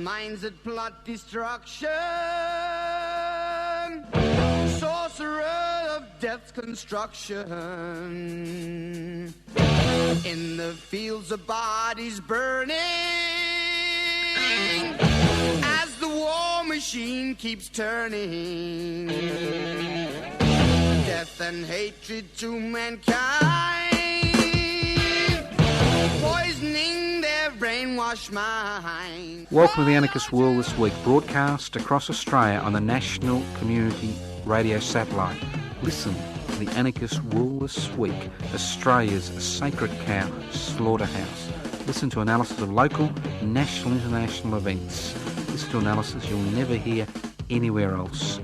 minds that plot destruction, sorcerer of death's construction, in the fields of bodies burning, as the war machine keeps turning, death and hatred to mankind, poisoning their brainwashed mind. Welcome to the Anarchist World This Week, broadcast across Australia on the National Community Radio Satellite. Listen to the Anarchist World This Week, Australia's sacred cow slaughterhouse. Listen to analysis of local, national, international events. Listen to analysis you'll never hear anywhere else.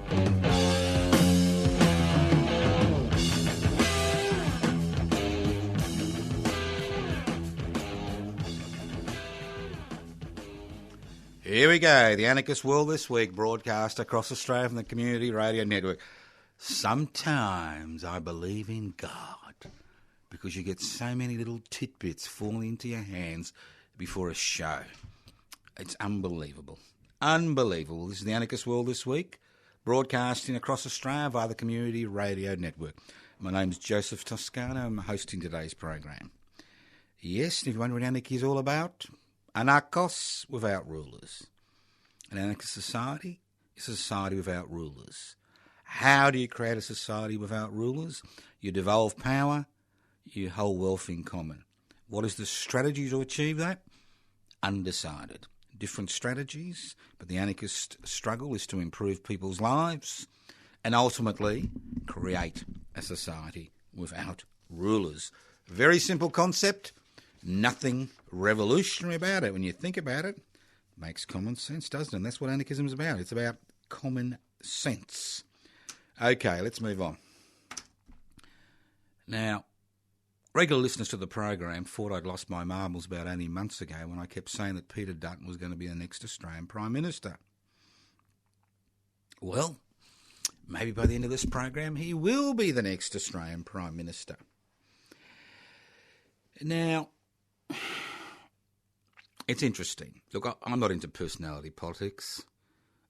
Here we go, the Anarchist World This Week, broadcast across Australia from the Community Radio Network. Sometimes I believe in God, because you get so many little tidbits falling into your hands before a show. It's unbelievable. Unbelievable. This is the Anarchist World This Week, broadcasting across Australia via the Community Radio Network. My name's Joseph Toscano. I'm hosting today's program. Yes, if you wonder what anarchy is all about, anarchos without rulers. An anarchist society is a society without rulers. How do you create a society without rulers? You devolve power, you hold wealth in common. What is the strategy to achieve that? Undecided. Different strategies, but the anarchist struggle is to improve people's lives and ultimately create a society without rulers. Very simple concept. Nothing revolutionary about it. When you think about it, it makes common sense, doesn't it? And that's what anarchism is about. It's about common sense. Okay, let's move on. Now, regular listeners to the program thought I'd lost my marbles about 18 months ago when I kept saying that Peter Dutton was going to be the next Australian Prime Minister. Well, maybe by the end of this program he will be the next Australian Prime Minister. Now, it's interesting. Look, I'm not into personality politics.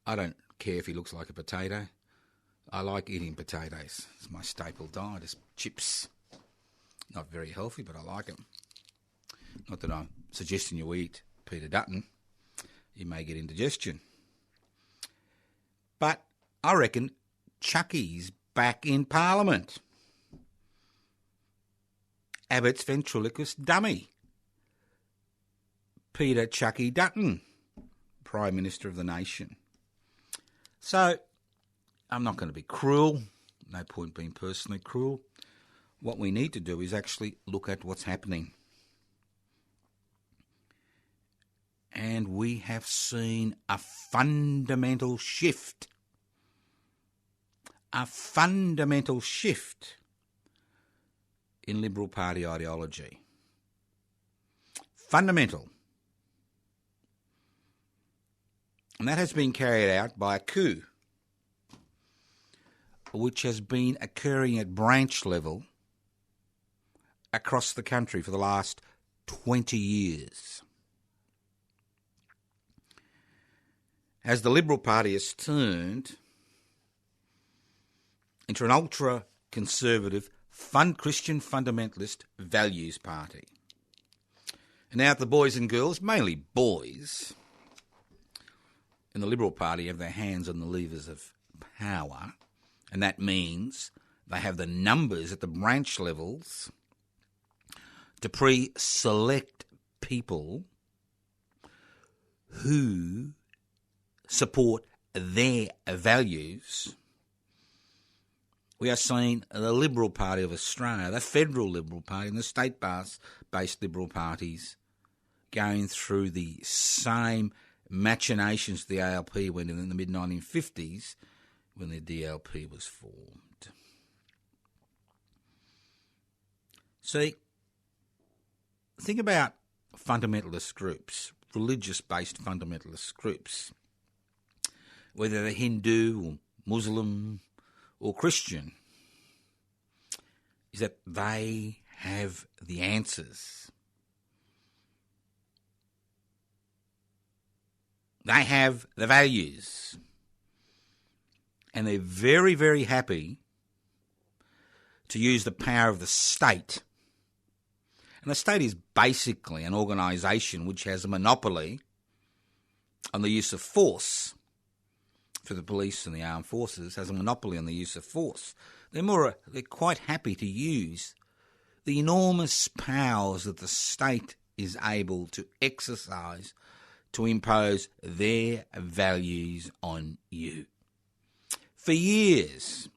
I don't care if he looks like a potato. I like eating potatoes. It's my staple diet, is chips. Not very healthy, but I like them. Not that I'm suggesting you eat Peter Dutton. You may get indigestion. But I reckon Chuckie's back in Parliament. Abbott's ventriloquist dummy. Peter Chuckie Dutton, Prime Minister of the nation. So, I'm not going to be cruel. No point being personally cruel. What we need to do is actually look at what's happening. And we have seen a fundamental shift. A fundamental shift in Liberal Party ideology. Fundamental. And that has been carried out by a coup, which has been occurring at branch level across the country for the last 20 years. As the Liberal Party has turned into an ultra-conservative, Christian fundamentalist values party. And now the boys and girls, mainly boys, in the Liberal Party have their hands on the levers of power, and that means they have the numbers at the branch levels to pre-select people who support their values. We are seeing the Liberal Party of Australia, the federal Liberal Party and the state-based Liberal parties going through the same machinations the ALP went in the mid-1950s when the DLP was formed. See, think about fundamentalist groups, religious-based fundamentalist groups, whether they're Hindu or Muslim or Christian, is that they have the answers. They have the values. And they're very, very happy to use the power of the state. And the state is basically an organisation which has a monopoly on the use of force. For the police and the armed forces, has a monopoly on the use of force. They're quite happy to use the enormous powers that the state is able to exercise to impose their values on you. For years,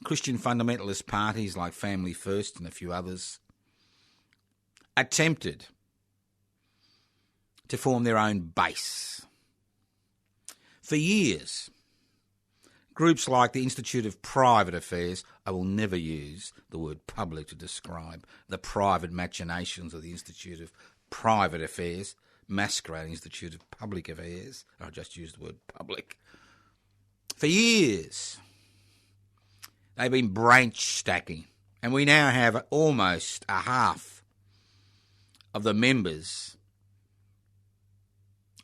Christian fundamentalist parties like Family First and a few others attempted to form their own base. For years, groups like the Institute of Private Affairs, I will never use the word public to describe the private machinations of the Institute of Private Affairs, masquerading Institute of Public Affairs. I just used the word public. For years, they've been branch stacking, and we now have almost a half of the members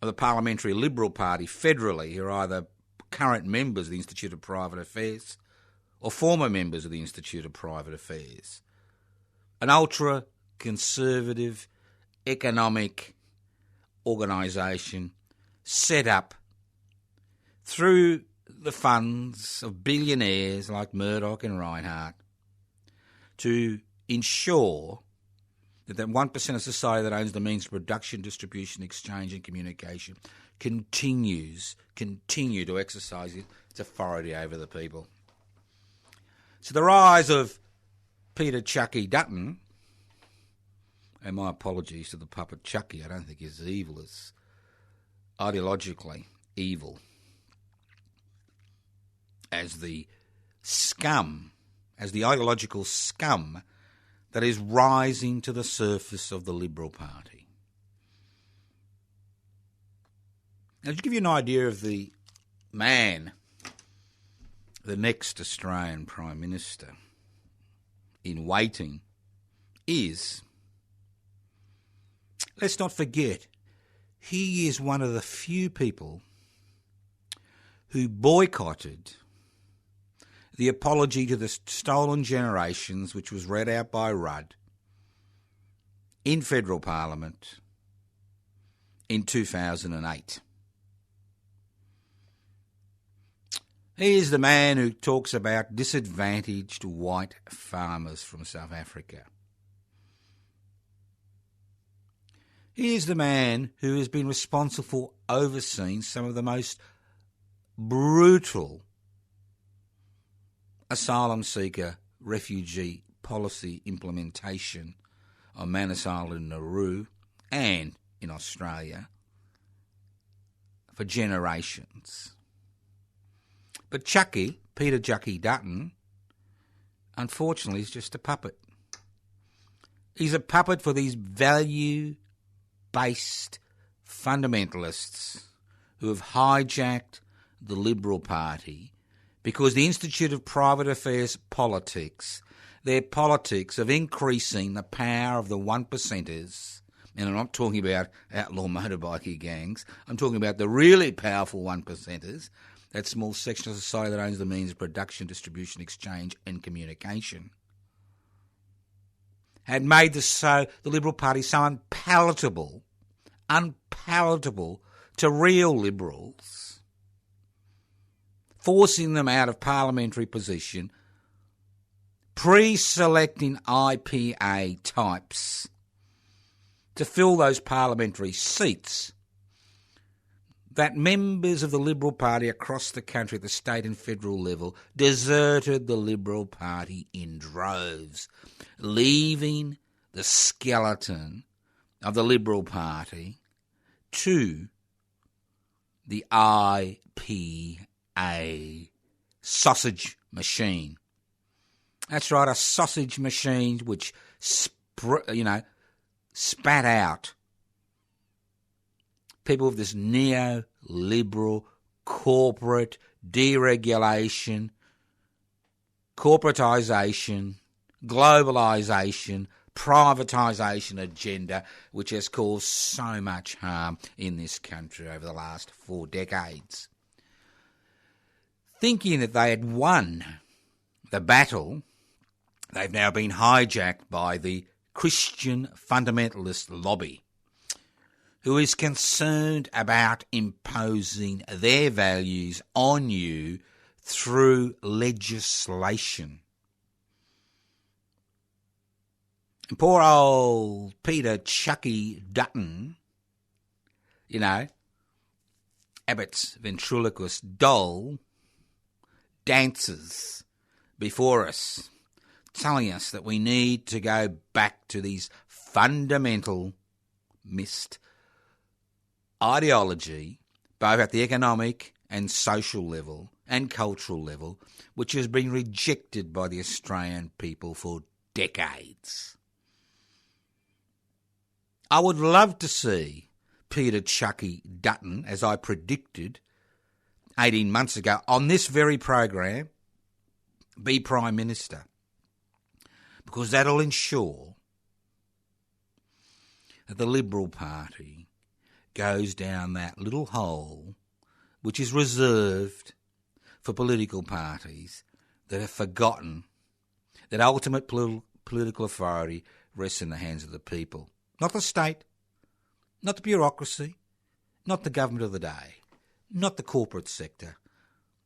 of the Parliamentary Liberal Party federally who are either current members of the Institute of Private Affairs or former members of the Institute of Private Affairs. An ultra-conservative economic organisation set up through the funds of billionaires like Murdoch and Reinhardt to ensure that 1% of society that owns the means of production, distribution, exchange and communication continue to exercise its authority over the people. So the rise of Peter Chuckie Dutton, and my apologies to the puppet Chuckie, I don't think he's as evil as ideologically evil as the scum, as the ideological scum that is rising to the surface of the Liberal Party. Now, to give you an idea of the man, the next Australian Prime Minister in waiting is, let's not forget, he is one of the few people who boycotted the apology to the stolen generations, which was read out by Rudd in federal parliament in 2008. He is the man who talks about disadvantaged white farmers from South Africa. He is the man who has been responsible for overseeing some of the most brutal asylum seeker refugee policy implementation on Manus Island and Nauru and in Australia for generations. But Chuckie, Peter Chuckie Dutton, unfortunately is just a puppet. He's a puppet for these value-based fundamentalists who have hijacked the Liberal Party because the Institute of Private Affairs politics, their politics of increasing the power of the 1%ers, and I'm not talking about outlaw motorbikie gangs, I'm talking about the really powerful 1%ers, that small section of society that owns the means of production, distribution, exchange and communication, had made the Liberal Party so unpalatable to real Liberals, forcing them out of parliamentary position, pre-selecting IPA types to fill those parliamentary seats, that members of the Liberal Party across the country at the state and federal level deserted the Liberal Party in droves, leaving the skeleton of the Liberal Party to the IPA sausage machine. That's right, a sausage machine which spat out people of this neoliberal corporate deregulation, corporatisation, globalisation, privatisation agenda which has caused so much harm in this country over the last 4 decades. Thinking that they had won the battle, they've now been hijacked by the Christian fundamentalist lobby, who is concerned about imposing their values on you through legislation. And poor old Peter Chuckie Dutton, Abbott's ventriloquist doll, dances before us, telling us that we need to go back to these fundamental missed ideology, both at the economic and social level and cultural level, which has been rejected by the Australian people for decades. I would love to see Peter Chuckie Dutton, as I predicted 18 months ago on this very program, be Prime Minister, because that'll ensure that the Liberal Party goes down that little hole which is reserved for political parties that have forgotten that ultimate political authority rests in the hands of the people. Not the state, not the bureaucracy, not the government of the day, not the corporate sector,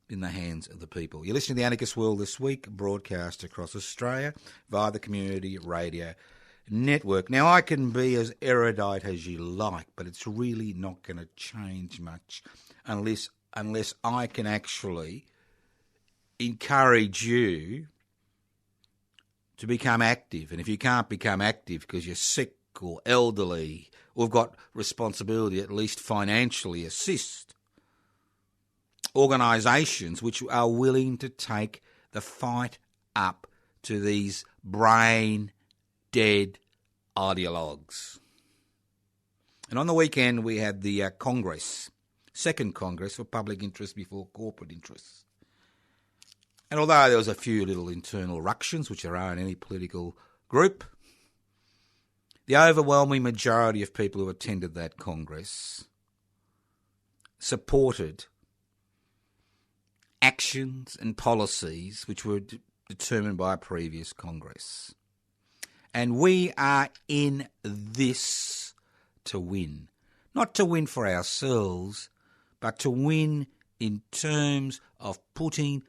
in the hands of the people. You're listening to the Anarchist World This Week, broadcast across Australia via the Community Radio Network. Now, I can be as erudite as you like, but it's really not going to change much unless I can actually encourage you to become active. And if you can't become active because you're sick or elderly or have got responsibility, at least financially, assist organisations which are willing to take the fight up to these brain-dead ideologues. And on the weekend we had the second Congress for Public Interest Before Corporate Interests. And although there was a few little internal ructions, which there are in any political group, the overwhelming majority of people who attended that Congress supported actions and policies which were determined by a previous Congress. And we are in this to win. Not to win for ourselves, but to win in terms of putting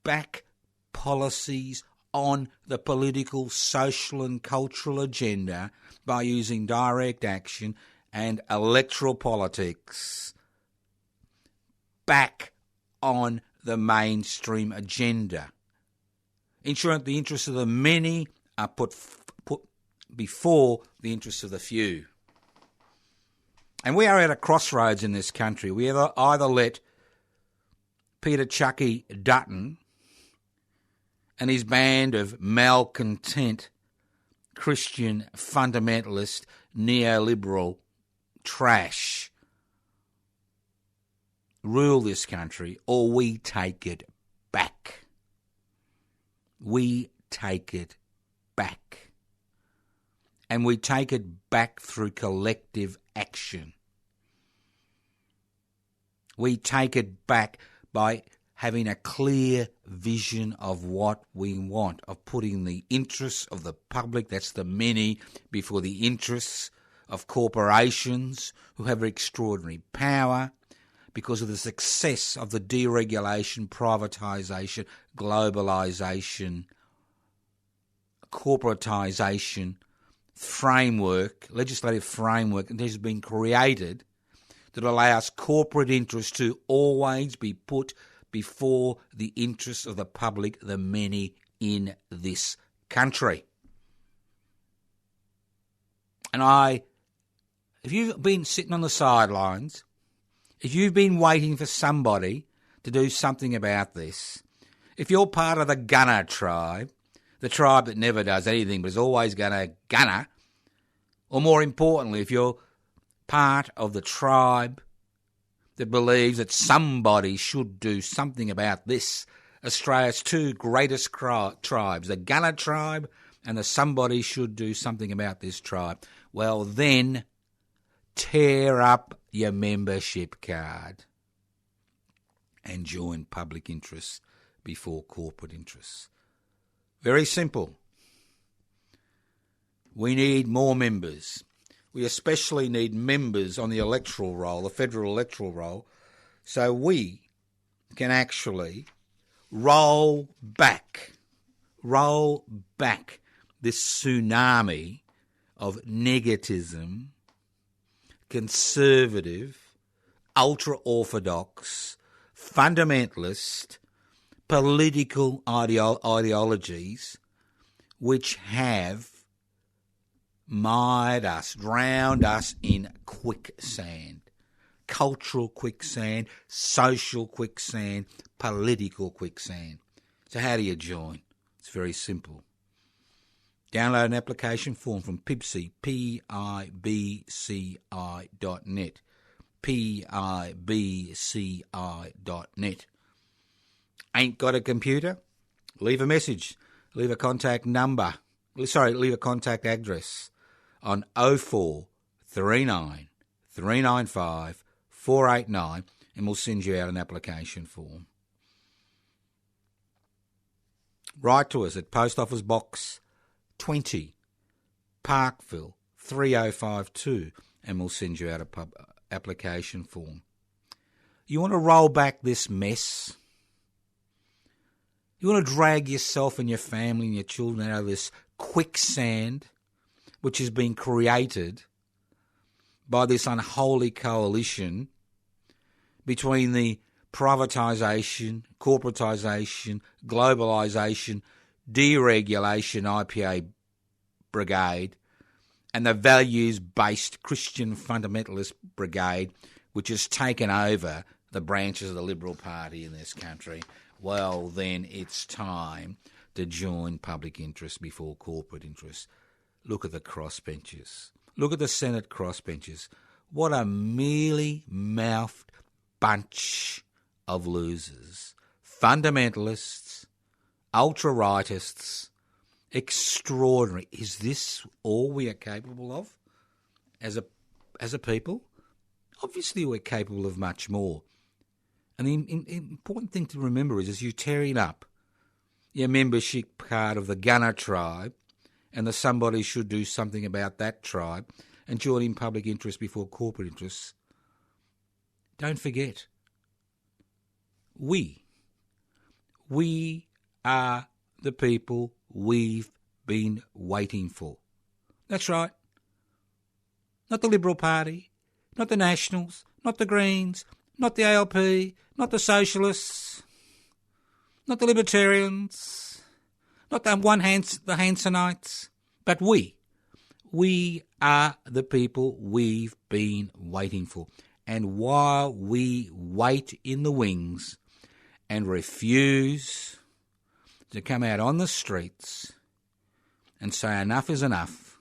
back policies on the political, social and cultural agenda by using direct action and electoral politics back on the mainstream agenda, ensuring that the interests of the many are put before the interests of the few. And we are at a crossroads in this country. We either let Peter Chuckie Dutton and his band of malcontent Christian fundamentalist neoliberal trash rule this country, or we take it back. We take it back. And we take it back through collective action. We take it back by having a clear vision of what we want, of putting the interests of the public, that's the many, before the interests of corporations who have extraordinary power, because of the success of the deregulation, privatisation, globalisation, corporatisation framework, legislative framework that has been created that allows corporate interests to always be put before the interests of the public, the many in this country. And if you've been sitting on the sidelines, if you've been waiting for somebody to do something about this, if you're part of the gunner tribe, the tribe that never does anything but is always going to gunner, or more importantly, if you're part of the tribe that believes that somebody should do something about this, Australia's two greatest tribes, the gunner tribe and the somebody should do something about this tribe, well then tear up your membership card and join public interests before corporate interests. Very simple. We need more members. We especially need members on the electoral roll, the federal electoral roll, so we can actually roll back this tsunami of negativism, conservative, ultra-orthodox, fundamentalist, political ideologies which have mired us, drowned us in quicksand. Cultural quicksand, social quicksand, political quicksand. So how do you join? It's very simple. Download an application form from PIBCI, pibci.net, pibci.net. Ain't got a computer? Leave a message. Leave a contact address on 0439 395 489 and we'll send you out an application form. Write to us at Post Office Box 20, Parkville 3052 and we'll send you out an application form. You want to roll back this mess? You want to drag yourself and your family and your children out of this quicksand which has been created by this unholy coalition between the privatisation, corporatisation, globalisation, deregulation IPA brigade and the values-based Christian fundamentalist brigade which has taken over the branches of the Liberal Party in this country. Well, then it's time to join public interest before corporate interest. Look at the crossbenchers. Look at the Senate crossbenchers. What a mealy-mouthed bunch of losers. Fundamentalists, ultra-rightists, extraordinary. Is this all we are capable of as a people? Obviously we're capable of much more. And the important thing to remember is you're tearing up your membership card of the Gunner tribe and the somebody should do something about that tribe and joining public interest before corporate interests. Don't forget, we are the people we've been waiting for. That's right. Not the Liberal Party, not the Nationals, not the Greens, not the ALP, not the Socialists, not the Libertarians, not the Hansonites, but we are the people we've been waiting for. And while we wait in the wings and refuse to come out on the streets and say enough is enough,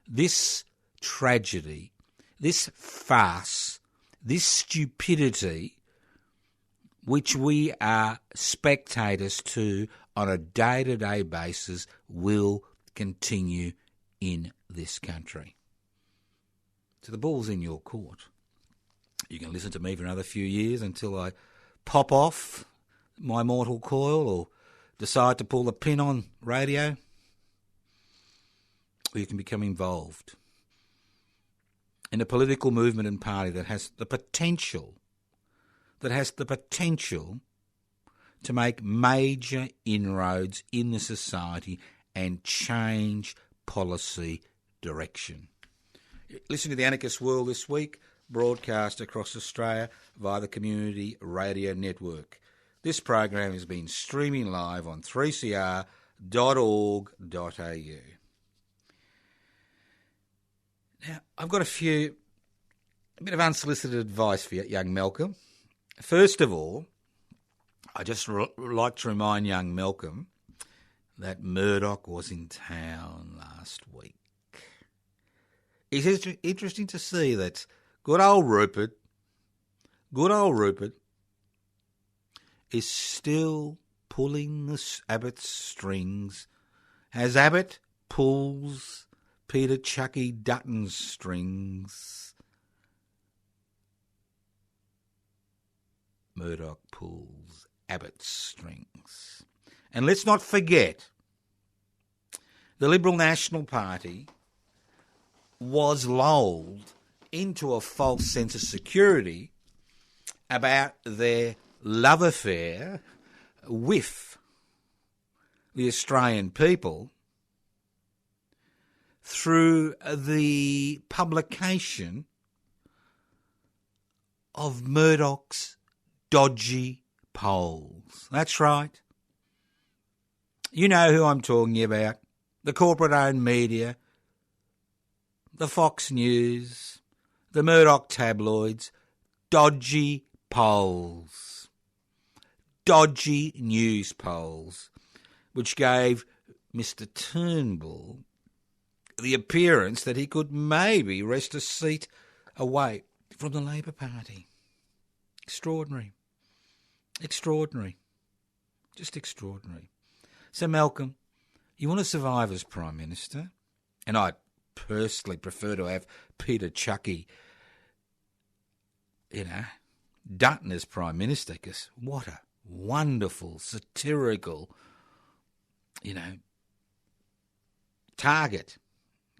this tragedy, this farce, this stupidity, which we are spectators to on a day-to-day basis, will continue in this country. So the ball's in your court. You can listen to me for another few years until I pop off my mortal coil or decide to pull the pin on radio, or you can become involved in a political movement and party that has the potential to make major inroads in the society and change policy direction. Listen to the Anarchist World This Week, broadcast across Australia via the Community Radio Network. This program has been streaming live on 3cr.org.au. Now, I've got a bit of unsolicited advice for you, young Malcolm. First of all, I just like to remind young Malcolm that Murdoch was in town last week. It's interesting to see that good old Rupert is still pulling the Abbott's strings. Has Abbott pulls Peter Chuckie Dutton's strings. Murdoch pulls Abbott's strings. And let's not forget, the Liberal National Party was lulled into a false sense of security about their love affair with the Australian people through the publication of Murdoch's dodgy polls. That's right. You know who I'm talking about. The corporate-owned media, the Fox News, the Murdoch tabloids, dodgy polls, dodgy news polls, which gave Mr Turnbull the appearance that he could maybe wrest a seat away from the Labor Party. Extraordinary. Extraordinary. Just extraordinary. So, Malcolm, you want to survive as Prime Minister? And I'd personally prefer to have Peter Chuckie, Dutton as Prime Minister, because what a wonderful, satirical, target.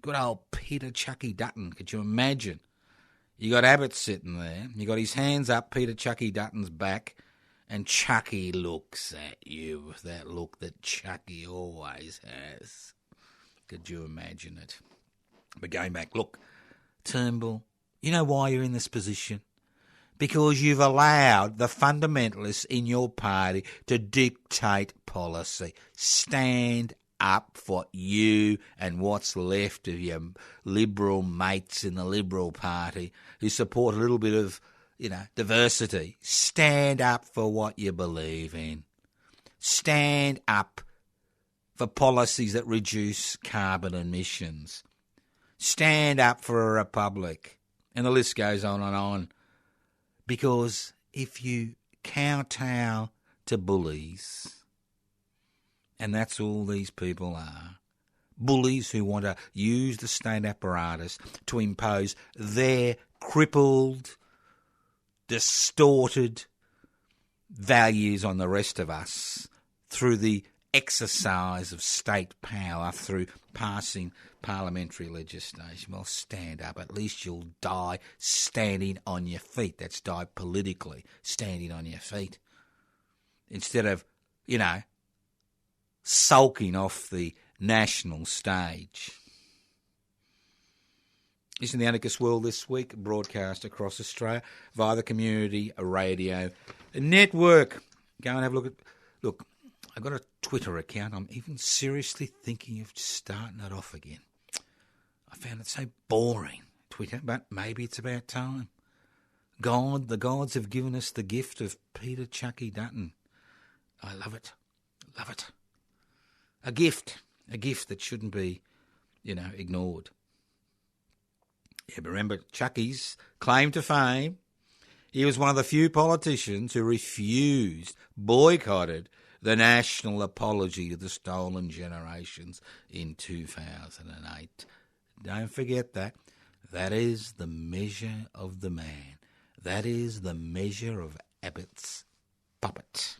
Good old Peter Chuckie Dutton. Could you imagine? You got Abbott sitting there. You got his hands up Peter Chuckie Dutton's back, and Chuckie looks at you with that look that Chuckie always has. Could you imagine it? But going back, look, Turnbull, you know why you're in this position? Because you've allowed the fundamentalists in your party to dictate policy. Stand up for you and what's left of your Liberal mates in the Liberal Party who support a little bit of, diversity. Stand up for what you believe in. Stand up for policies that reduce carbon emissions. Stand up for a republic. And the list goes on and on. Because if you kowtow to bullies, and that's all these people are, bullies who want to use the state apparatus to impose their crippled, distorted values on the rest of us through the exercise of state power, through passing parliamentary legislation. Well, stand up. At least you'll die standing on your feet. That's die politically, standing on your feet. Instead of, sulking off the national stage. This is the Anarchist World This Week, broadcast across Australia via the Community Radio Network. Go and have a look at... Look, I've got a Twitter account. I'm even seriously thinking of starting it off again. I found it so boring, Twitter, but maybe it's about time. The gods have given us the gift of Peter Chuckie Dutton. I love it. Love it. A gift that shouldn't be, ignored. Yeah, but remember, Chuckie's claim to fame, he was one of the few politicians who boycotted the national apology to the stolen generations in 2008. Don't forget that. That is the measure of the man. That is the measure of Abbott's puppet.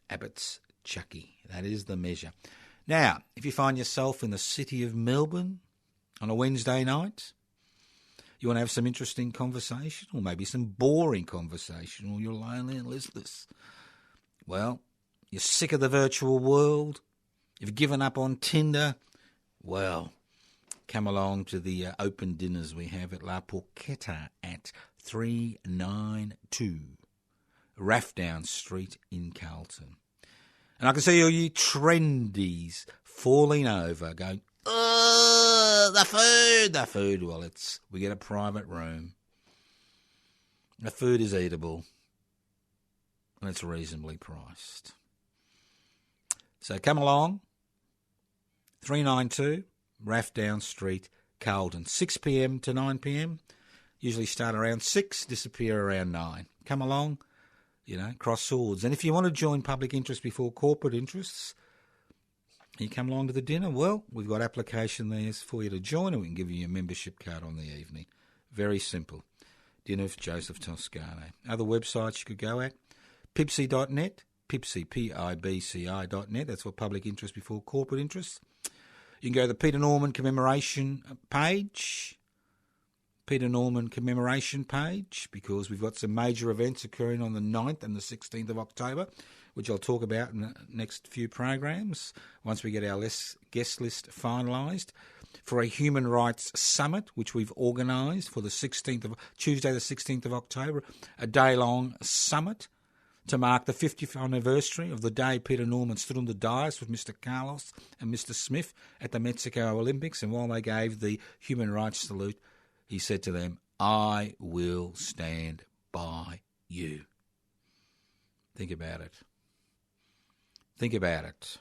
Abbott's Chuckie. That is the measure. Now, if you find yourself in the city of Melbourne on a Wednesday night, you want to have some interesting conversation, or maybe some boring conversation, or you're lonely and listless. Well, you're sick of the virtual world, you've given up on Tinder, well, come along to the open dinners we have at La Porchetta at 392 Rathdown Street in Carlton. And I can see all you trendies falling over, going, "Oh, the food. Well, we get a private room. The food is eatable, and it's reasonably priced. So come along, 392 Rathdown Street, Carlton, 6 p.m. to 9 p.m. Usually start around 6, disappear around 9. Come along. Cross swords. And if you want to join public interest before corporate interests, You come along to the dinner? Well, we've got application there for you to join, and we can give you a membership card on the evening. Very simple. Dinner with Joseph Toscano. Other websites you could go at, pipsy.net, Pipsy, Pibci.net. That's for public interest before corporate interest. You can go to the Peter Norman commemoration page, because we've got some major events occurring on the 9th and the 16th of October, which I'll talk about in the next few programs once we get our guest list finalised, for a human rights summit, which we've organised for the Tuesday the 16th of October, a day-long summit to mark the 50th anniversary of the day Peter Norman stood on the dais with Mr. Carlos and Mr. Smith at the Mexico Olympics, and while they gave the human rights salute, he said to them, "I will stand by you." Think about it. Think about it.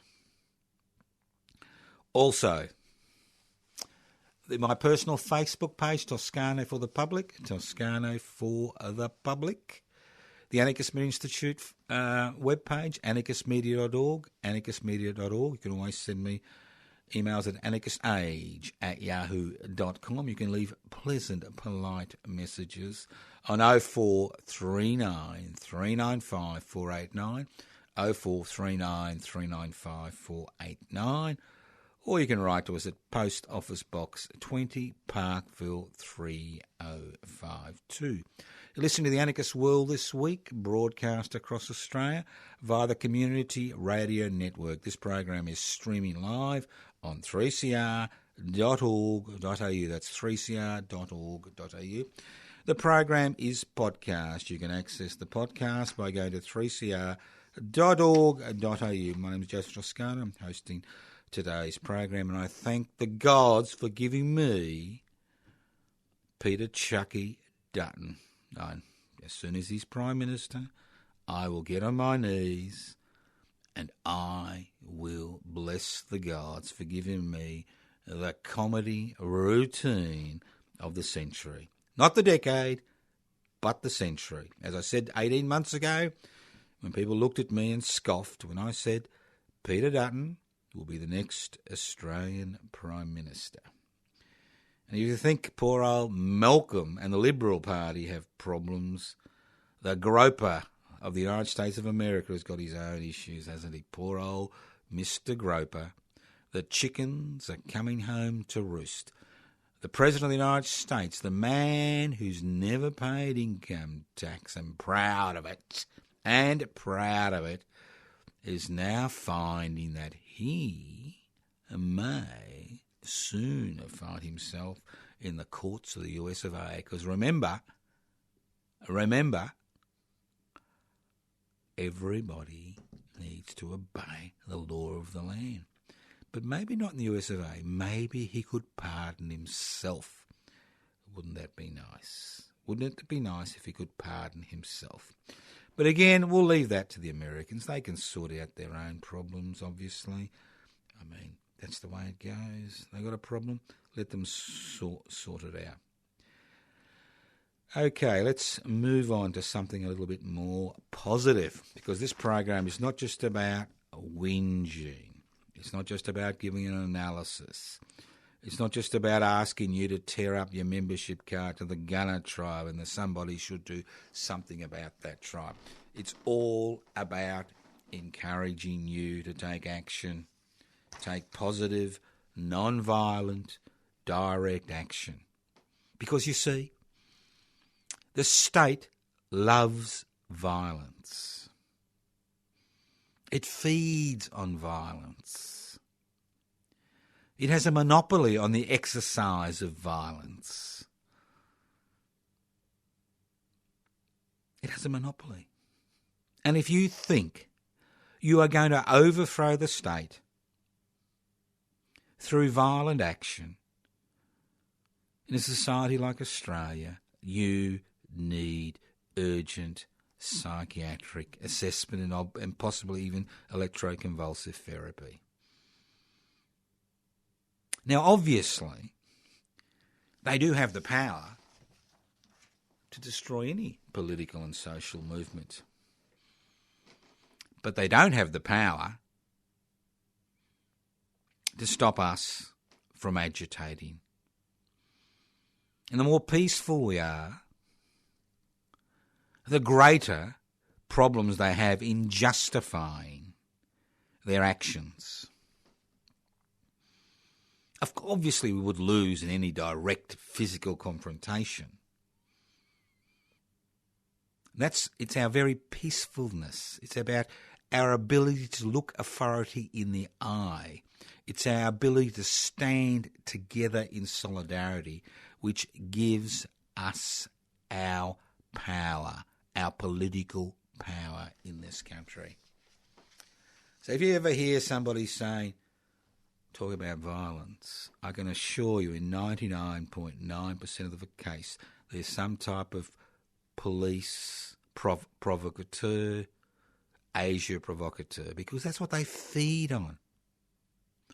Also, my personal Facebook page, Toscano for the Public, Toscano for the Public. The Anarchist Media Institute webpage, anarchistmedia.org, anarchistmedia.org. You can always send me emails at anarchistage@yahoo.com. You can leave pleasant, polite messages on 0439 395 489, 0439 395 489, or you can write to us at Post Office Box 20, Parkville 3052. You're listening to the Anarchist World This Week, broadcast across Australia via the Community Radio Network. This program is streaming live on 3cr.org.au. That's 3cr.org.au. The program is podcast. You can access the podcast by going to 3cr.org.au. My name is Joseph Toscano. I'm hosting today's program, and I thank the gods for giving me Peter Chuckie Dutton. As soon as he's Prime Minister, I will get on my knees and I will bless the gods for giving me the comedy routine of the century. Not the decade, but the century. As I said 18 months ago, when people looked at me and scoffed when I said, Peter Dutton will be the next Australian Prime Minister. And if you think poor old Malcolm and the Liberal Party have problems, the groper of the United States of America has got his own issues, hasn't he? Poor old Mr. Groper. The chickens are coming home to roost. The President of the United States, the man who's never paid income tax and proud of it, is now finding that he may soon find himself in the courts of the US of A. Because remember, everybody needs to obey the law of the land. But maybe not in the US of A. Maybe he could pardon himself. Wouldn't that be nice? Wouldn't it be nice if he could pardon himself? But again, we'll leave that to the Americans. They can sort out their own problems, obviously. I mean, that's the way it goes. They got a problem, let them sort it out. Okay, let's move on to something a little bit more positive, because this program is not just about whinging. It's not just about giving an analysis. It's not just about asking you to tear up your membership card to the Gunner tribe and that somebody should do something about that tribe. It's all about encouraging you to take action, take positive, non-violent, direct action. Because you see, the state loves violence. It feeds on violence. It has a monopoly on the exercise of violence. It has a monopoly. And if you think you are going to overthrow the state through violent action in a society like Australia, you need urgent psychiatric assessment and possibly even electroconvulsive therapy. Now, obviously, they do have the power to destroy any political and social movement. But they don't have the power to stop us from agitating. And the more peaceful we are, the greater problems they have in justifying their actions. Obviously, we would lose in any direct physical confrontation. It's our very peacefulness. It's about our ability to look authority in the eye. It's our ability to stand together in solidarity, which gives us our power, our political power in this country. So if you ever hear somebody talk about violence, I can assure you in 99.9% of the case, there's some type of police provocateur, Asia provocateur, because that's what they feed on.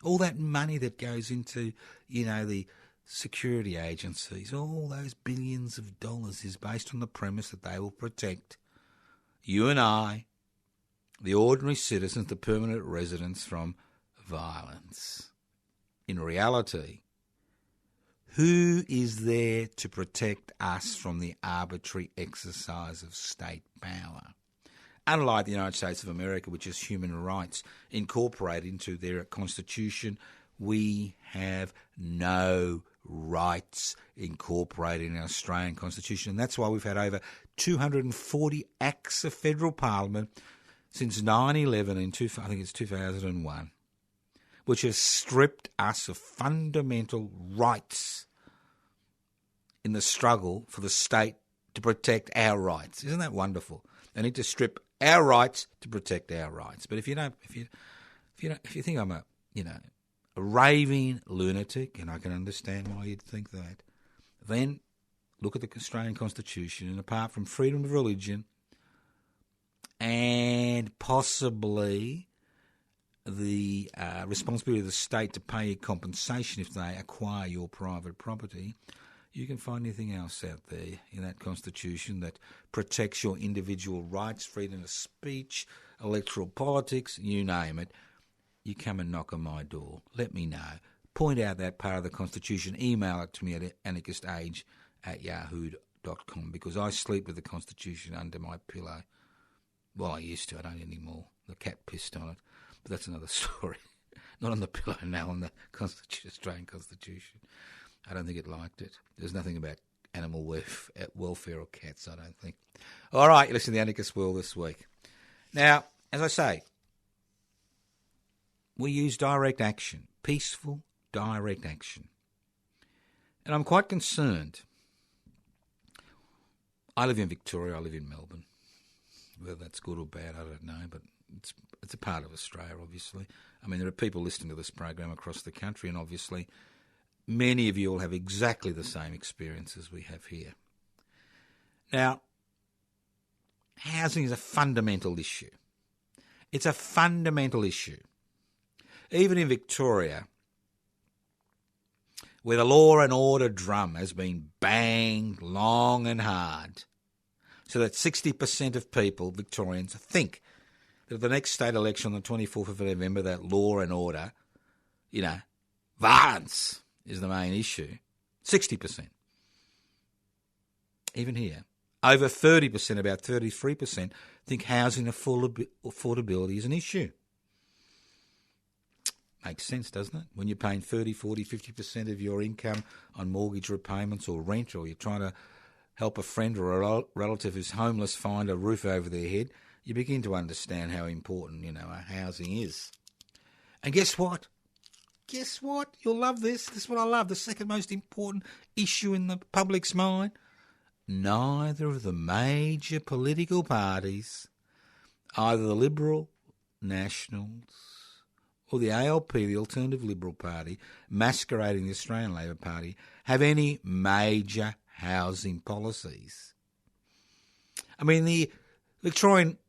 All that money that goes into, the security agencies, all those billions of dollars is based on the premise that they will protect you and I, the ordinary citizens, the permanent residents, from violence. In reality, who is there to protect us from the arbitrary exercise of state power? Unlike the United States of America, which has human rights incorporated into their constitution, we have no rights incorporated in our Australian constitution. And that's why we've had over 240 acts of federal parliament since 9/11 I think it's 2001, which has stripped us of fundamental rights in the struggle for the state to protect our rights. Isn't that wonderful? They need to strip our rights to protect our rights. But if you think I'm a raving lunatic, and I can understand why you'd think that, then look at the Australian Constitution, and apart from freedom of religion and possibly the responsibility of the state to pay you compensation if they acquire your private property, you can find anything else out there in that Constitution that protects your individual rights, freedom of speech, electoral politics, you name it. You come and knock on my door. Let me know. Point out that part of the Constitution. Email it to me at anarchistage@yahoo.com, because I sleep with the Constitution under my pillow. Well, I used to. I don't anymore. The cat pissed on it. But that's another story. Not on the pillow now, on the Australian Constitution. I don't think it liked it. There's nothing about animal welfare or cats, I don't think. All right, listen to the Anarchist World This week. Now, as I say, we use direct action, peaceful direct action. And I'm quite concerned. I live in Victoria, I live in Melbourne. Whether that's good or bad, I don't know, but it's a part of Australia, obviously. I mean, there are people listening to this program across the country, and obviously many of you will have exactly the same experiences we have here. Now, housing is a fundamental issue. It's a fundamental issue. Even in Victoria, where the law and order drum has been banged long and hard, so that 60% of people, Victorians, think that at the next state election on the 24th of November, that law and order, violence is the main issue. 60%. Even here. Over 30%, about 33%, think housing affordability is an issue. Makes sense, doesn't it? When you're paying 30, 40, 50% of your income on mortgage repayments or rent, or you're trying to help a friend or a relative who's homeless find a roof over their head, you begin to understand how important, housing is. And guess what? Guess what? You'll love this. This is what I love. The second most important issue in the public's mind. Neither of the major political parties, either the Liberal Nationals or the ALP, the Alternative Liberal Party, masquerading the Australian Labor Party, have any major housing policies. I mean, the Victorian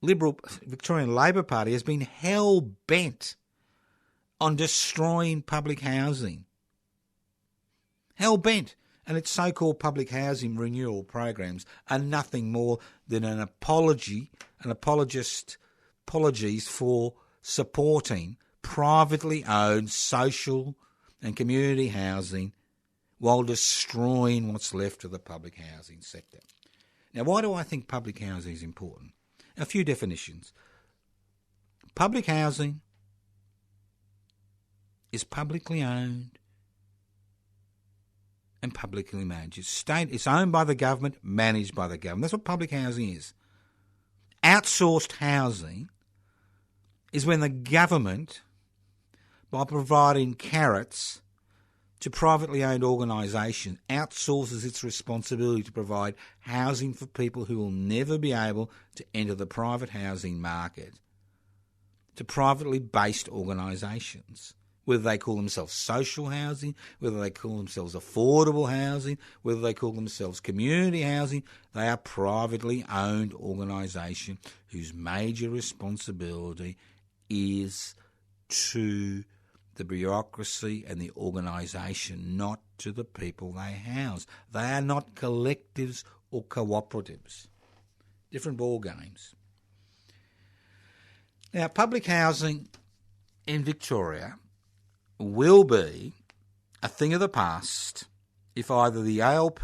Labor Party has been hell-bent on destroying public housing. Hell-bent. And its so-called public housing renewal programs are nothing more than apologies for supporting privately owned social and community housing while destroying what's left of the public housing sector. Now, why do I think public housing is important? A few definitions. Public housing is publicly owned and publicly managed. It's owned by the government, managed by the government. That's what public housing is. Outsourced housing is when the government, by providing carrots to privately owned organisations, outsources its responsibility to provide housing for people who will never be able to enter the private housing market to privately based organisations, whether they call themselves social housing, whether they call themselves affordable housing, whether they call themselves community housing. They are privately owned organisations whose major responsibility is to the bureaucracy and the organisation, not to the people they house. They are not collectives or cooperatives. Different ball games. Now, public housing in Victoria will be a thing of the past if either the ALP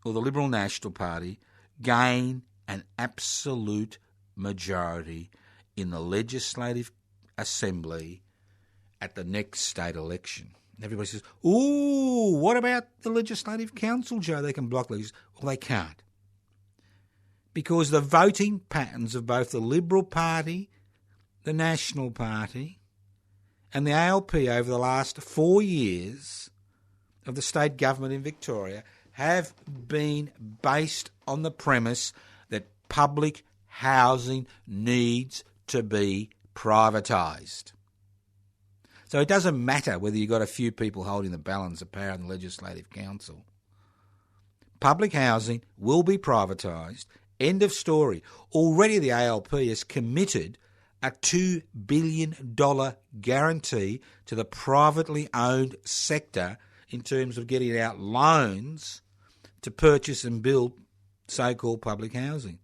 or the Liberal National Party gain an absolute majority in the Legislative Assembly at the next state election. And everybody says, ooh, what about the Legislative Council, Joe? They can block legislation. Well, they can't. Because the voting patterns of both the Liberal Party, the National Party, and the ALP over the last 4 years of the state government in Victoria have been based on the premise that public housing needs to be privatised. So it doesn't matter whether you've got a few people holding the balance of power in the Legislative Council. Public housing will be privatised. End of story. Already the ALP has committed a $2 billion guarantee to the privately owned sector in terms of getting out loans to purchase and build so-called public housing.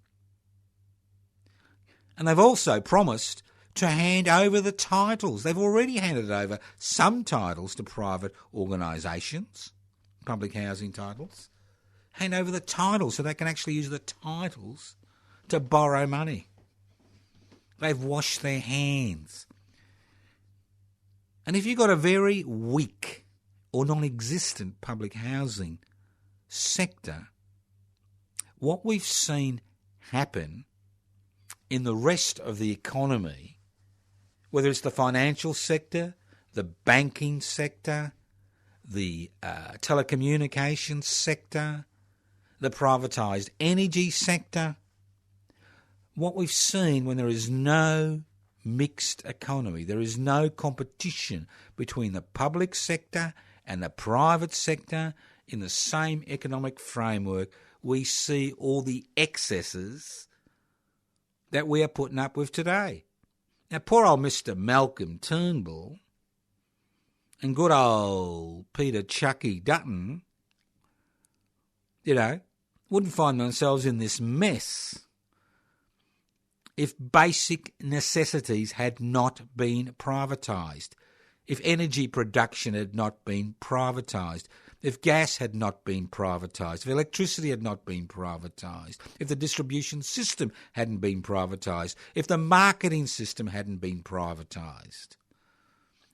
And they've also promised to hand over the titles. They've already handed over some titles to private organisations, public housing titles. Hand over the titles so they can actually use the titles to borrow money. They've washed their hands. And if you've got a very weak or non-existent public housing sector, what we've seen happen in the rest of the economy, whether it's the financial sector, the banking sector, the telecommunications sector, the privatised energy sector, what we've seen when there is no mixed economy, there is no competition between the public sector and the private sector in the same economic framework, we see all the excesses that we are putting up with today. Now, poor old Mr. Malcolm Turnbull and good old Peter Chuckie Dutton, wouldn't find themselves in this mess if basic necessities had not been privatised, if energy production had not been privatised, if gas had not been privatised, if electricity had not been privatised, if the distribution system hadn't been privatised, if the marketing system hadn't been privatised.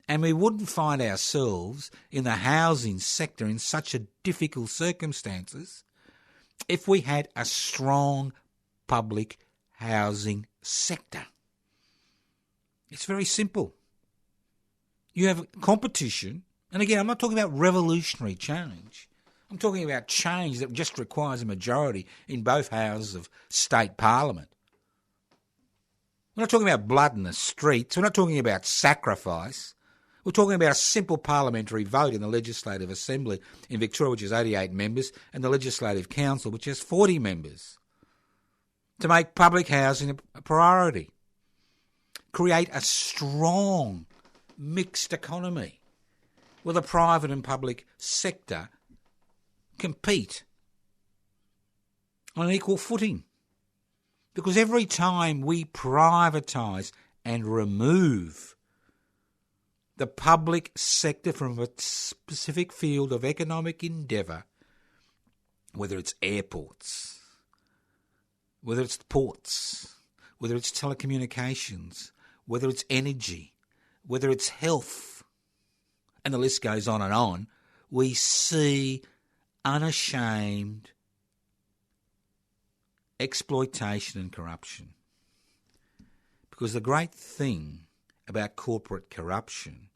And we wouldn't find ourselves in the housing sector in such a difficult circumstances if we had a strong public housing sector. It's very simple. You have competition, and again, I'm not talking about revolutionary change. I'm talking about change that just requires a majority in both houses of state parliament. We're not talking about blood in the streets. We're not talking about sacrifice. We're talking about a simple parliamentary vote in the Legislative Assembly in Victoria, which has 88 members, and the Legislative Council, which has 40 members, to make public housing a priority. Create a strong mixed economy where the private and public sector compete on an equal footing. Because every time we privatise and remove the public sector from a specific field of economic endeavour, whether it's airports, whether it's ports, whether it's telecommunications, whether it's energy, whether it's health, and the list goes on, we see unashamed exploitation and corruption. Because the great thing about corporate corruption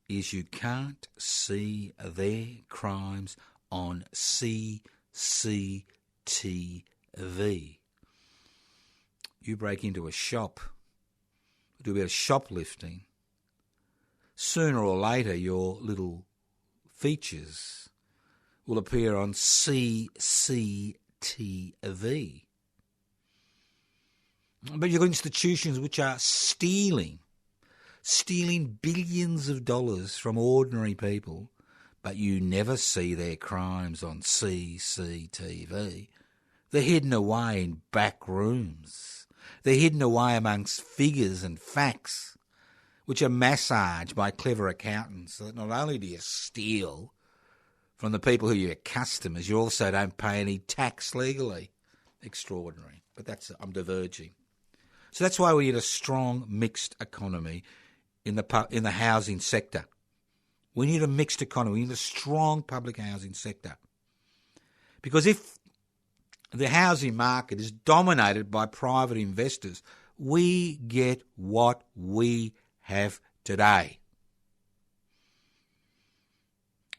is you can't see their crimes on CCTV. You break into a shop, do a bit of shoplifting, sooner or later your little features will appear on CCTV. But you've got institutions which are stealing billions of dollars from ordinary people, but you never see their crimes on CCTV. They're hidden away in back rooms. They're hidden away amongst figures and facts, which are massaged by clever accountants, so that not only do you steal from the people who are your customers, you also don't pay any tax legally. Extraordinary. But I'm diverging. So that's why we need a strong mixed economy in the housing sector. We need a mixed economy. We need a strong public housing sector. Because if the housing market is dominated by private investors, we get what we have today.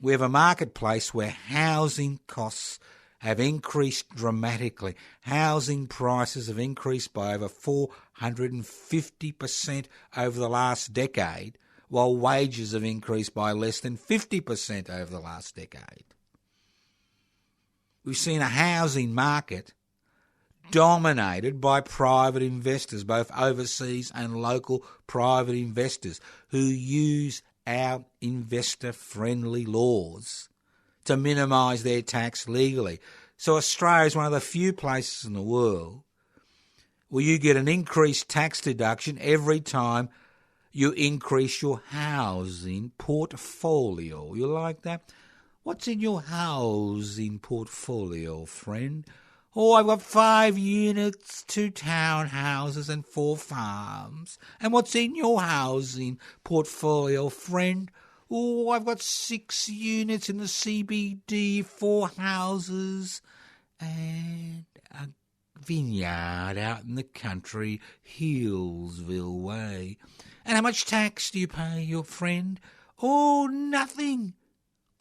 We have a marketplace where housing costs have increased dramatically. Housing prices have increased by over 450% over the last decade, while wages have increased by less than 50% over the last decade. We've seen a housing market dominated by private investors, both overseas and local private investors, who use our investor-friendly laws to minimise their tax legally. So Australia is one of the few places in the world where you get an increased tax deduction every time you increase your housing portfolio. You like that? What's in your housing portfolio, friend? Oh, I've got 5 units, 2 townhouses and 4 farms. And what's in your housing portfolio, friend? Oh, I've got 6 units in the CBD, 4 houses and a vineyard out in the country, Hillsville way. And how much tax do you pay, your friend? Oh, nothing.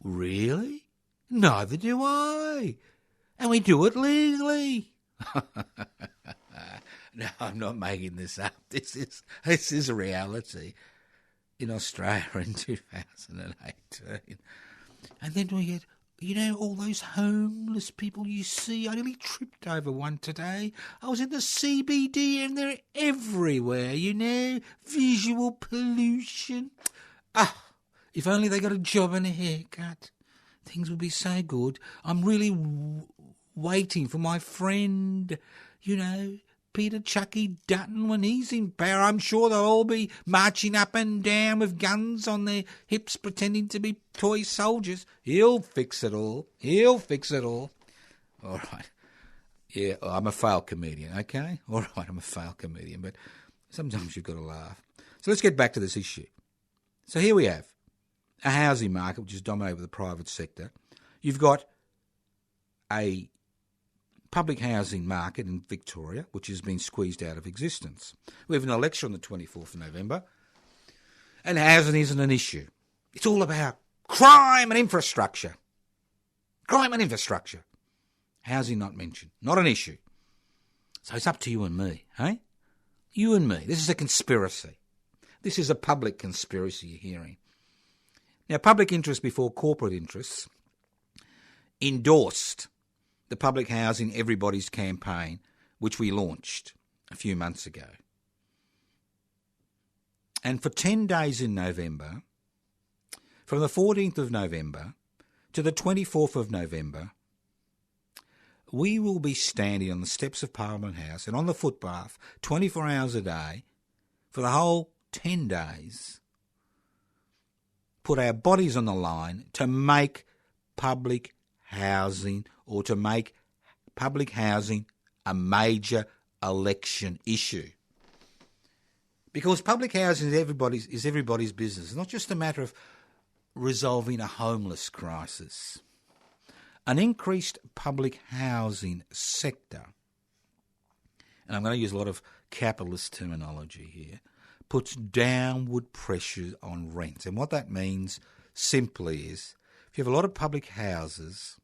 Really? Neither do I. And we do it legally. No, I'm not making this up. This is a reality in Australia in 2018. And then we get, all those homeless people you see. I nearly tripped over one today. I was in the CBD and they're everywhere, visual pollution. If only they got a job and a haircut, things would be so good. I'm really waiting for my friend, Peter Chuckie Dutton, when he's in power. I'm sure they'll all be marching up and down with guns on their hips pretending to be toy soldiers. He'll fix it all. All right. Yeah, I'm a failed comedian, okay? All right, I'm a failed comedian, but sometimes you've got to laugh. So let's get back to this issue. So here we have a housing market which is dominated by the private sector. You've got a public housing market in Victoria, which has been squeezed out of existence. We have an election on the 24th of November, and housing isn't an issue. It's all about crime and infrastructure. Housing not mentioned, not an issue. So it's up to you and me, hey? You and me. This is a conspiracy. This is a public conspiracy you're hearing. Now, public interest before corporate interests endorsed the Public Housing Everybody's campaign, which we launched a few months ago. And for 10 days in November, from the 14th of November to the 24th of November, we will be standing on the steps of Parliament House and on the footpath 24 hours a day for the whole 10 days put our bodies on the line to make public housing or to make public housing a major election issue. Because public housing is everybody's business. It's not just a matter of resolving a homeless crisis. An increased public housing sector, and I'm going to use a lot of capitalist terminology here, puts downward pressure on rents. And what that means simply is if you have a lot of public houses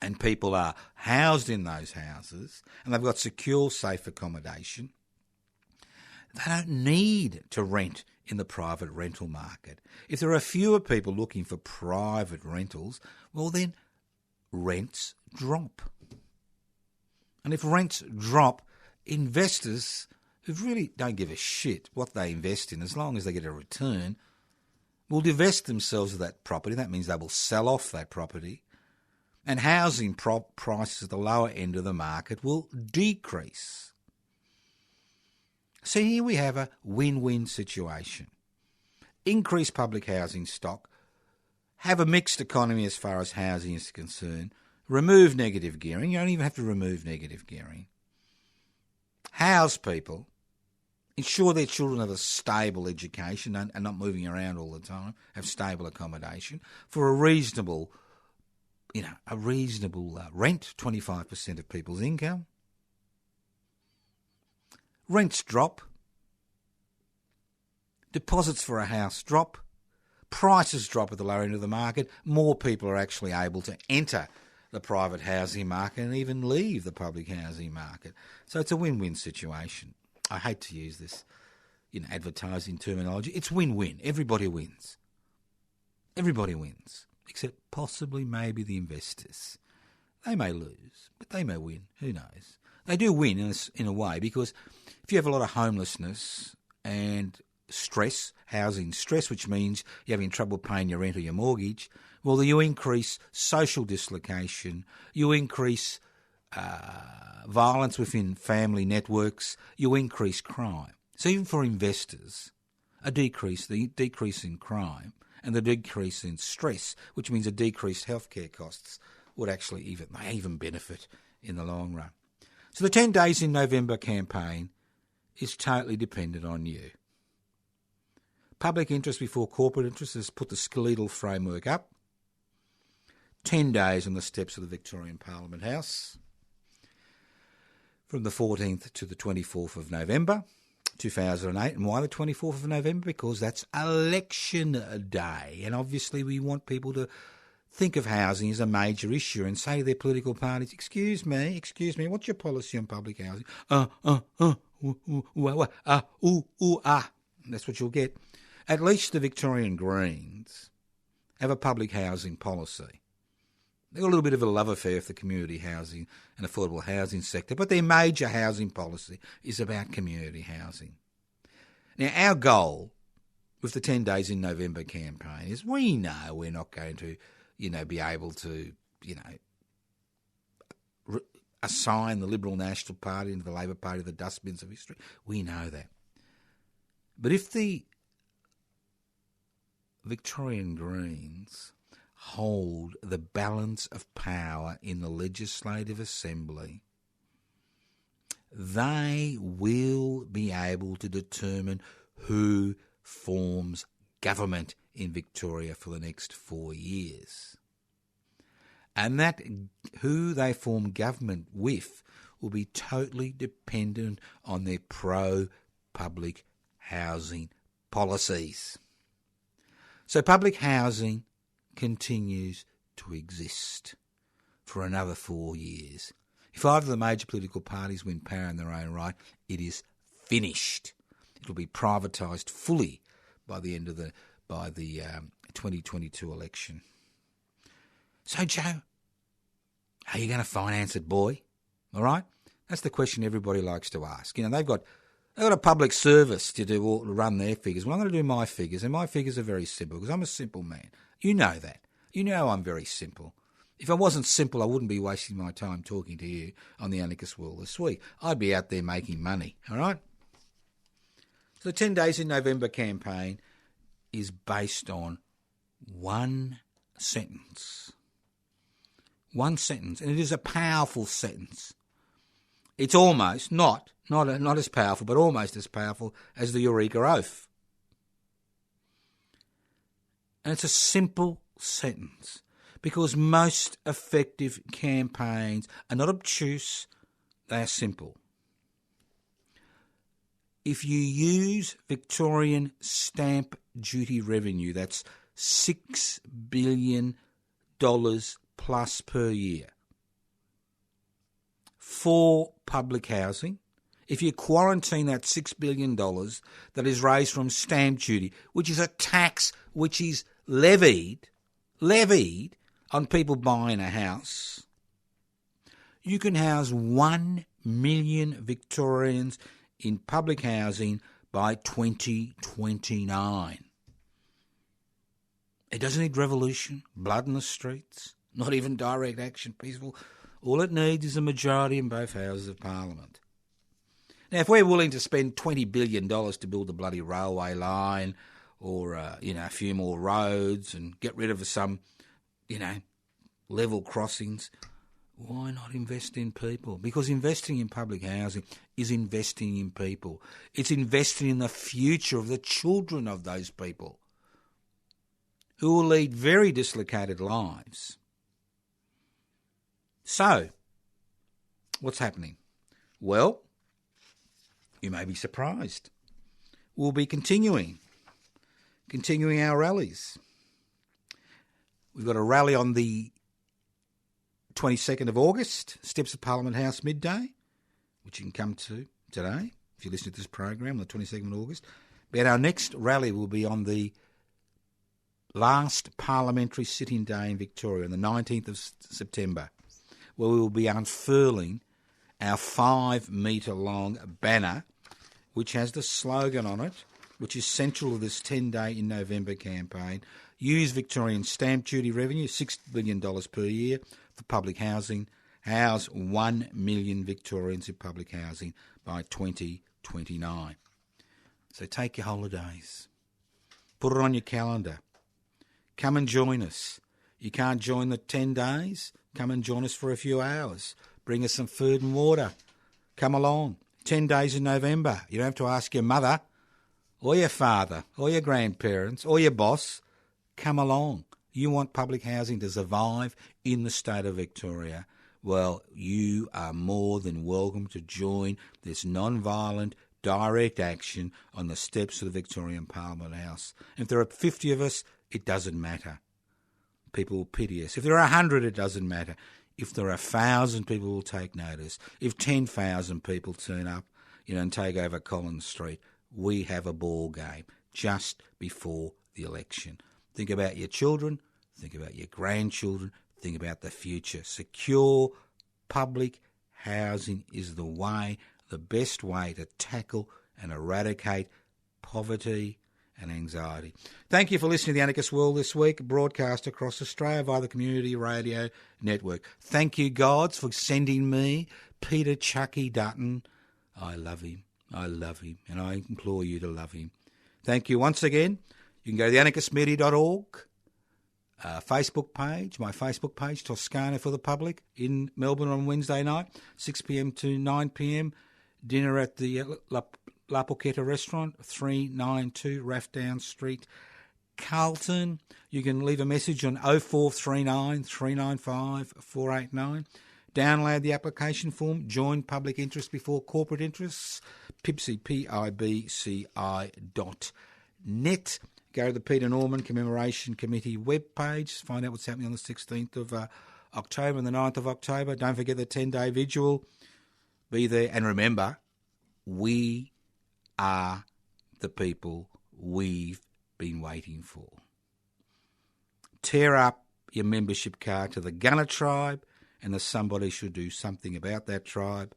and people are housed in those houses and they've got secure, safe accommodation, they don't need to rent in the private rental market. If there are fewer people looking for private rentals, well then rents drop. And if rents drop, investors who really don't give a shit what they invest in as long as they get a return will divest themselves of that property. That means they will sell off that property. And housing prices at the lower end of the market will decrease. So here we have a win-win situation. Increase public housing stock, have a mixed economy as far as housing is concerned, remove negative gearing. You don't even have to remove negative gearing. House people, ensure their children have a stable education and not moving around all the time, have stable accommodation for a reasonable rent, 25% of people's income. Rents drop. Deposits for a house drop. Prices drop at the lower end of the market. More people are actually able to enter the private housing market and even leave the public housing market. So it's a win-win situation. I hate to use this advertising terminology. It's win-win. Everybody wins. Everybody wins, except possibly maybe the investors. They may lose, but they may win. Who knows? They do win in a way because if you have a lot of homelessness and stress, housing stress, which means you're having trouble paying your rent or your mortgage, well, you increase social dislocation, you increase violence within family networks, you increase crime. So even for investors, the decrease in crime and the decrease in stress, which means a decreased healthcare costs, would actually even benefit in the long run. So the 10 Days in November campaign is totally dependent on you. Public interest before corporate interest has put the skeletal framework up. 10 days on the steps of the Victorian Parliament House from the 14th to the 24th of November 2008. And why the 24th of November? Because that's election day. And obviously we want people to think of housing as a major issue and say to their political parties, excuse me, what's your policy on public housing? That's what you'll get. At least the Victorian Greens have a public housing policy. They've got a little bit of a love affair with the community housing and affordable housing sector, but their major housing policy is about community housing. Now, our goal with the 10 Days in November campaign is we know we're not going to, be able to, assign the Liberal National Party and the Labor Party the dustbins of history. We know that. But if the Victorian Greens hold the balance of power in the Legislative Assembly, they will be able to determine who forms government in Victoria for the next 4 years. And that who they form government with will be totally dependent on their pro-public housing policies. So public housing continues to exist for another 4 years. If either of the major political parties win power in their own right, it is finished. It will be privatised fully by the 2022 election. So, Joe, are you going to finance it, boy? All right? That's the question everybody likes to ask. They've got a public service to run their figures. Well, I'm going to do my figures, and my figures are very simple because I'm a simple man. You know that. You know I'm very simple. If I wasn't simple, I wouldn't be wasting my time talking to you on the Anarchist World This week. I'd be out there making money, all right? So the 10 Days in November campaign is based on One sentence. One sentence, and it is a powerful sentence. It's almost, not as powerful, but almost as powerful as the Eureka Oath. And it's a simple sentence, because most effective campaigns are not obtuse, they are simple. If you use Victorian stamp duty revenue, that's $6 billion plus per year, for public housing, if you quarantine that $6 billion that is raised from stamp duty, which is a tax which is levied on people buying a house, you can house 1 million Victorians in public housing by 2029. It doesn't need revolution, blood in the streets, not even direct action, peaceful. All it needs is a majority in both houses of Parliament. Now, if we're willing to spend $20 billion to build a bloody railway line or, a few more roads and get rid of some, level crossings, why not invest in people? Because investing in public housing is investing in people. It's investing in the future of the children of those people, who will lead very dislocated lives. So, what's happening? Well, you may be surprised. We'll be continuing our rallies. We've got a rally on the 22nd of August, Steps of Parliament House midday, which you can come to today if you listen to this program on the 22nd of August. But our next rally will be on the last parliamentary sitting day in Victoria, on the 19th of September, where we will be unfurling our 5-metre-long banner, which has the slogan on it, which is central to this 10-day in November campaign: use Victorian stamp duty revenue, $6 billion per year, for public housing, house 1 million Victorians in public housing by 2029. So take your holidays, put it on your calendar, come and join us. You can't join the 10 days? Come and join us for a few hours. Bring us some food and water. Come along. 10 days in November. You don't have to ask your mother or your father or your grandparents or your boss. Come along. You want public housing to survive in the state of Victoria? Well, you are more than welcome to join this non-violent direct action on the steps of the Victorian Parliament House. And if there are 50 of us, it doesn't matter. People will pity us. If there are 100, it doesn't matter. If there are 1,000, people will take notice. If 10,000 people turn up, and take over Collins Street, we have a ball game just before the election. Think about your children, think about your grandchildren, think about the future. Secure public housing is the best way to tackle and eradicate poverty and anxiety. Thank you for listening to the Anarchist World This Week, broadcast across Australia via the Community Radio Network. Thank you, gods, for sending me Peter Chuckie Dutton. I love him, and I implore you to love him. Thank you once again. You can go to theanarchistmedia.org, Facebook page, my Facebook page, Toscano for the Public, in Melbourne on Wednesday night, 6 p.m. to 9 p.m. Dinner at the La Porchetta restaurant, 392 Rathdown Street, Carlton. You can leave a message on 0439 395 489. Download the application form. Join public interest before corporate interests. Pibci, PIBCI.net. Go to the Peter Norman Commemoration Committee webpage. Find out what's happening on the 16th of October and the 9th of October. Don't forget the 10-day vigil. Be there. And remember, we are the people we've been waiting for. Tear up your membership card to the Gunner Tribe, and the Somebody Should Do Something About That Tribe,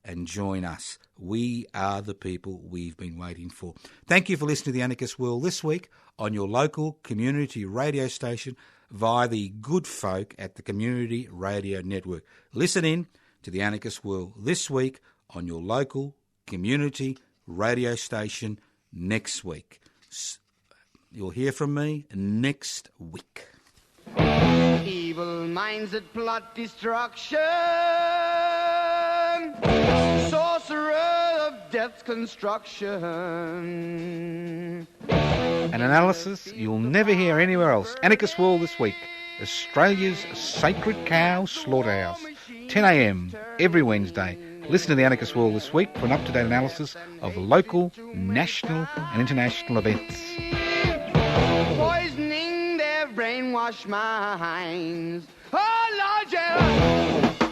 and join us. We are the people we've been waiting for. Thank you for listening to the Anarchist World This Week on your local community radio station via the good folk at the Community Radio Network. Listen in to the Anarchist World This Week on your local community radio station next week. You'll hear from me next week. Evil minds that plot destruction, sorcerer of death's construction. An analysis you'll never hear anywhere else. Anarchist World This Week, Australia's sacred cow slaughterhouse. 10 a.m. every Wednesday. Listen to the Anarchist World This Week for an up-to-date analysis of local, national and international events. Poisoning their brainwashed minds. Oh, Lord, yeah.